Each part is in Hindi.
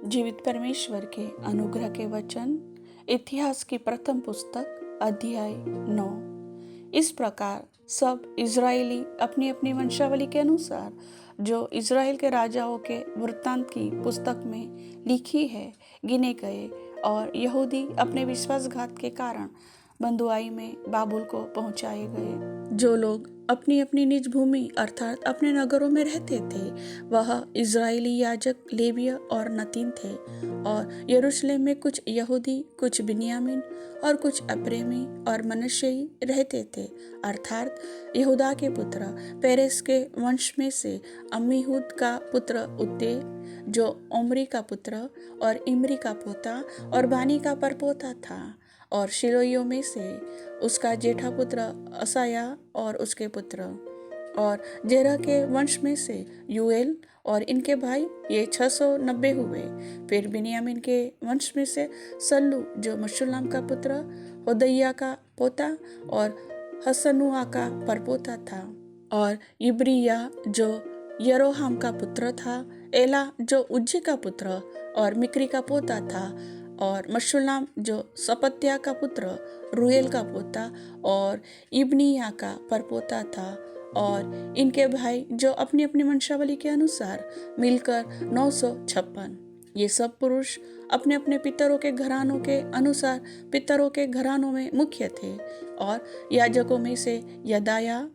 जीवित परमेश्वर के अनुग्रह के वचन, इतिहास की प्रथम पुस्तक, अध्याय 9। इस प्रकार सब इज़राइली अपनी अपनी वंशावली के अनुसार जो इज़राइल के राजाओं के वृत्तांत की पुस्तक में लिखी है गिने गए, और यहूदी अपने विश्वासघात के कारण बंधुआई में बाबुल को पहुंचाए गए। जो लोग अपनी अपनी निज भूमि अर्थात अपने नगरों में रहते थे, वह इज़राइली याजक लेविय और नतीन थे। और यरूशलेम में कुछ यहूदी, कुछ बिन्यामीन और कुछ अप्रेमी और मनश्शेई रहते थे, अर्थात यहूदा के पुत्र पेरेस के वंश में से अम्मीहूद का पुत्र उद्दे, जो ओमरी का पुत्र और इमरी का पोता और बानी का परपोता था, और शिलोइयों में से उसका जेठा पुत्र असाया और उसके पुत्र, और जेरह के वंश में से यूएल और इनके भाई, ये 690 हुए। फिर बिन्यामीन के वंश में से सल्लू, जो मशुल्लाम का पुत्र, होदैया का पोता और हसनुआ का परपोता था, और इब्रिया, जो यरोहाम का पुत्र था, एला, जो उज्जी का पुत्र और मिक्री का पोता था, और मशुल्लाम, जो सपत्या का पुत्र, रूएल का पोता और इब्निया का परपोता था, और इनके भाई, जो अपनी अपनी वंशावली के अनुसार मिलकर 956। ये सब पुरुष अपने अपने पितरों के घरानों के अनुसार पितरों के घरानों में मुख्य थे। और याजकों में से यदाया,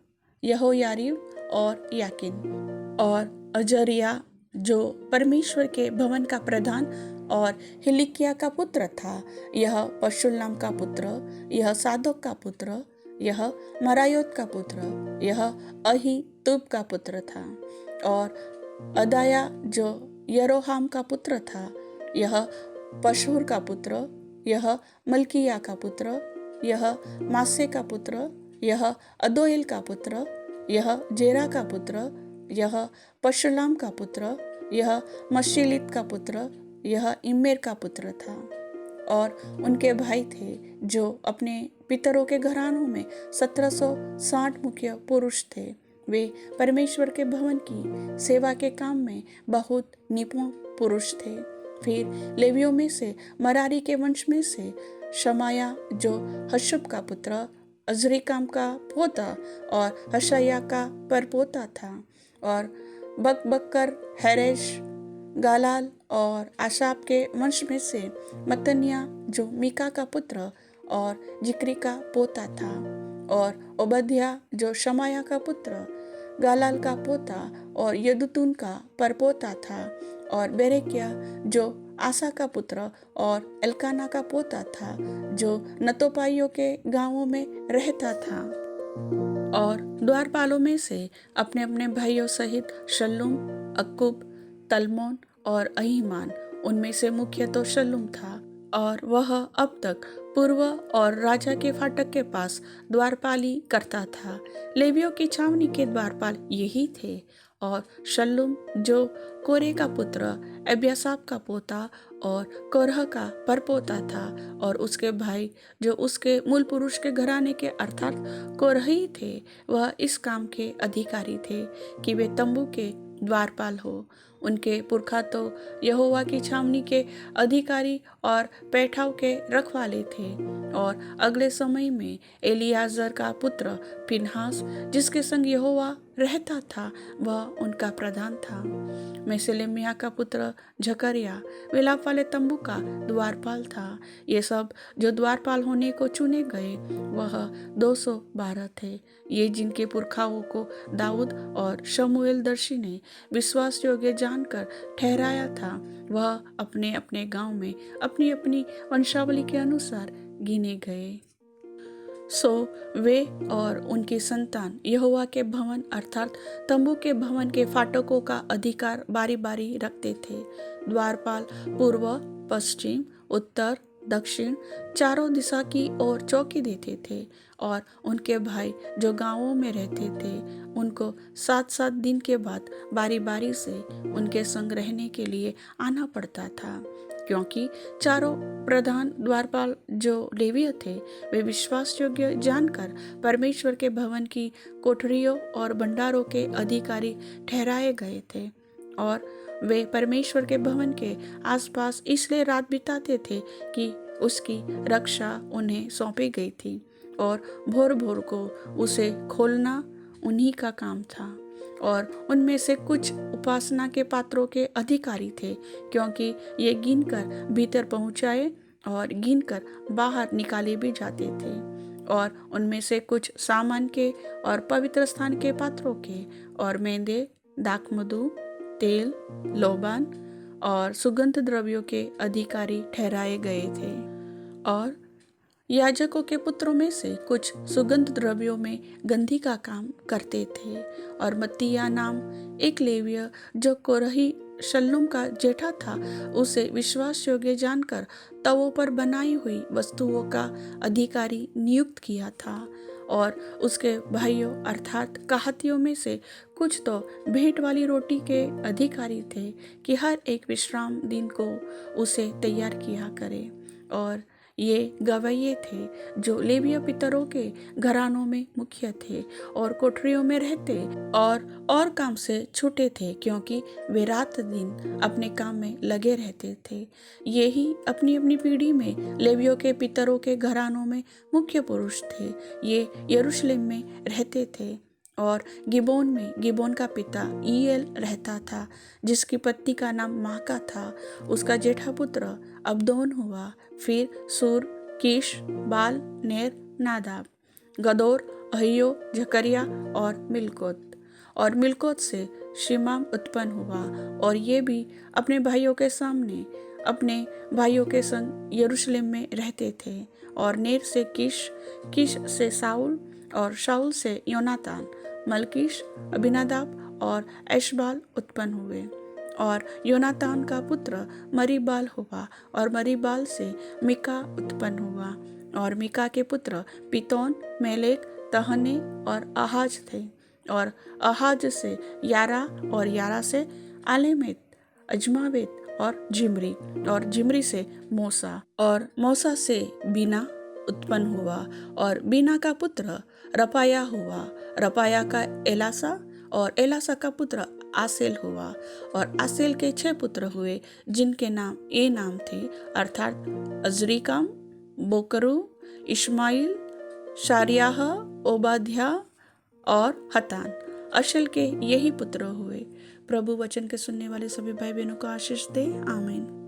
यहोयारीब और याकिन और अजरिया, जो परमेश्वर के भवन का प्रधान और हिलिकिया का पुत्र था, यह पशुल्लाम का पुत्र, यह सादोक का पुत्र, यह मरायोत का पुत्र, यह अहीतूब का पुत्र था, और अदाया, जो यरोहाम का पुत्र था, यह पशूर का पुत्र, यह मल्किया का पुत्र, यह मासे का पुत्र, यह अदोएल का पुत्र, यह जेरा का पुत्र, यह पशुलाम का पुत्र, यह मशीलित का पुत्र, यह इम्मेर का पुत्र था। और उनके भाई थे, जो अपने पितरों के घरानों में 1760 मुख्य पुरुष थे। वे परमेश्वर के भवन की सेवा के काम में बहुत निपुण पुरुष थे। फिर लेवियों में से मरारी के वंश में से शमाया, जो हशुब का पुत्र, अजरिकाम का पोता और हशाया का परपोता था, और बकबक्कर, हैरेश, गालाल और आशाब के वंश में से मत्तनिया, जो मीका का पुत्र और जिक्री का पोता था, और ओबद्या, जो शमाया का पुत्र, गालाल का पोता और यदुतून का परपोता था, और बेरेकिया, जो आसा का पुत्र और एल्काना का पोता था, जो नतोपाइयों के गांवों में रहता था। और द्वारपालों में से अपने अपने भाइयों सहित शल्लूम, अक्कुब, तलमोन और अहीमान, उनमें से मुख्य तो शल्लूम था, और वह अब तक पूर्व और राजा के फाटक के पास द्वारपाली करता था। लेवियों की छावनी के द्वारपाल यही थे। और शल्लूम, जो कोरे का पुत्र, अब्यासाप का पोता और कोरह का परपोता था, और उसके भाई, जो उसके मूल पुरुष के घराने के अर्थात कोरही थे, वह इस काम के अधिकारी थे कि वे तंबू के द्वारपाल हो। उनके पुरखा तो यहोवा की छावनी के अधिकारी और पैठाव के रखवाले थे। और अगले समय में एलियाजर का पुत्र फिनहास, जिसके संग यहोवा रहता था, वह उनका प्रधान था। मेसेलेमिया का पुत्र झकरिया विलाप वाले तंबू का द्वारपाल था। ये सब जो द्वारपाल होने को चुने गए, वह 212 थे। ये जिनके पुरखाओं को दाऊद और शमूएल दर्शी ने विश्वास योग्य जानकर ठहराया था, वह अपने अपने गांव में अपनी अपनी वंशावली के अनुसार गिने गए। सो वे और उनकी संतान यहोवा के भवन अर्थात तंबू के भवन के फाटकों का अधिकार बारी बारी रखते थे। द्वारपाल पूर्व, पश्चिम, उत्तर, दक्षिण चारों दिशा की ओर चौकी देते थे। और उनके भाई, जो गांवों में रहते थे, उनको 7-7 दिन के बाद बारी बारी से उनके संग रहने के लिए आना पड़ता था, क्योंकि चारों प्रधान द्वारपाल जो लेवीय थे, वे विश्वास योग्य जानकर परमेश्वर के भवन की कोठरियों और भंडारों के अधिकारी ठहराए गए थे। और वे परमेश्वर के भवन के आसपास इसलिए रात बिताते थे कि उसकी रक्षा उन्हें सौंपी गई थी और भोर भोर को उसे खोलना उन्हीं का काम था। और उनमें से कुछ उपासना के पात्रों के अधिकारी थे, क्योंकि ये गिनकर भीतर पहुंचाए और गिनकर बाहर निकाले भी जाते थे। और उनमें से कुछ सामान के और पवित्र स्थान के पात्रों के और मेंदे, दाखमधु, तेल, लोबान और सुगंध द्रव्यों के अधिकारी ठहराए गए थे। और याजकों के पुत्रों में से कुछ सुगंध द्रव्यों में गंधी का काम करते थे। और मत्तिया नाम एक लेवीय जो कोरही शल्लुम का जेठा था, उसे विश्वास योग्य जानकर तवों पर बनाई हुई वस्तुओं का अधिकारी नियुक्त किया था। और उसके भाइयों अर्थात कहातियों में से कुछ तो भेंट वाली रोटी के अधिकारी थे कि हर एक विश्राम दिन को उसे तैयार किया करे। और ये गवैये थे जो लेवीय पितरों के घरानों में मुख्य थे और कोठरियों में रहते और काम से छूटे थे, क्योंकि वे रात दिन अपने काम में लगे रहते थे। ये ही अपनी अपनी पीढ़ी में लेवियों के पितरों के घरानों में मुख्य पुरुष थे। ये यरूशलेम में रहते थे। और गिबोन में गिबोन का पिता ईएल रहता था, जिसकी पत्नी का नाम माका था। उसका जेठा पुत्र अब्दोन हुआ। फिर सूर, कीश, बाल, नेर, नादाब, गदोर, अहियो, जकरिया और मिलकोत। और मिलकोत से शिमाम उत्पन्न हुआ। और ये भी अपने भाइयों के सामने अपने भाइयों के संग यरूशलेम में रहते थे। और नेर से कीश, कीश से साउल और शाऊल से योनातान, मलकीश, अबिनादाब और एशबाल उत्पन्न हुए। और योनातान का पुत्र मरीबाल हुआ। और मरीबाल से मिका उत्पन्न हुआ। और मिका के पुत्र पितोन, मेलेक, तहने और आहाज थे। और आहाज से यारा और यारा से आलेमेत, अजमावेत और जिमरी। और जिमरी से मूसा और मूसा से बीना उत्पन्न हुआ। और बीना का पुत्र रपाया हुआ। रपाया का एलासा और एलासा का पुत्र आसेल हुआ। और आसेल के 6 पुत्र हुए, जिनके नाम ये नाम थे, अर्थात अजरीकाम, बोकरू, इश्माइल, शारियाह, ओबाद्या और हतान। अशल के यही पुत्र हुए। प्रभु वचन के सुनने वाले सभी भाई बहनों को आशीष दे। आमीन।